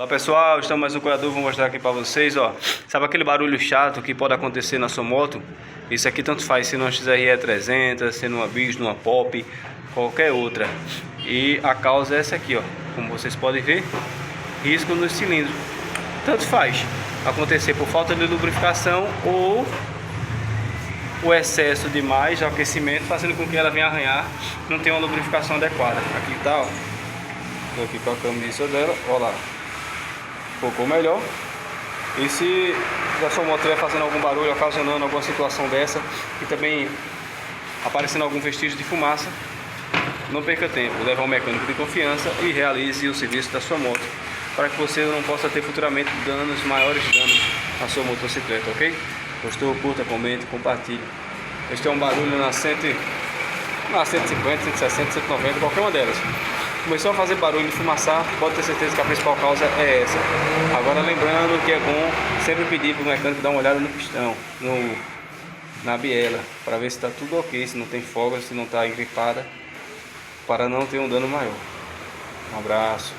Olá pessoal, estamos mais no Curador, vou mostrar aqui para vocês, ó. Sabe aquele barulho chato que pode acontecer na sua moto? Isso aqui tanto faz se numa XRE 300, se numa Bis, numa Pop, qualquer outra. E a causa é essa aqui, ó. Como vocês podem ver, risco no cilindro. Tanto faz acontecer por falta de lubrificação ou o excesso demais de aquecimento, fazendo com que ela venha arranhar, não tenha uma lubrificação adequada. Aqui tá, ó. Tô aqui com a camisa dela, ó lá. Focou melhor. E se a sua moto estiver fazendo algum barulho, ocasionando alguma situação dessa e também aparecendo algum vestígio de fumaça, não perca tempo, leve a um mecânico de confiança e realize o serviço da sua moto, para que você não possa ter futuramente maiores danos na sua motocicleta, ok? Gostou? Curta, comente, compartilhe. Este é um barulho na 150, 160, 190, qualquer uma delas. Começou a fazer barulho de fumaçar, pode ter certeza que a principal causa é essa. Agora lembrando que é bom sempre pedir para o mecânico dar uma olhada no pistão, na biela, para ver se está tudo ok, se não tem folga, se não está engripada, para não ter um dano maior. Um abraço.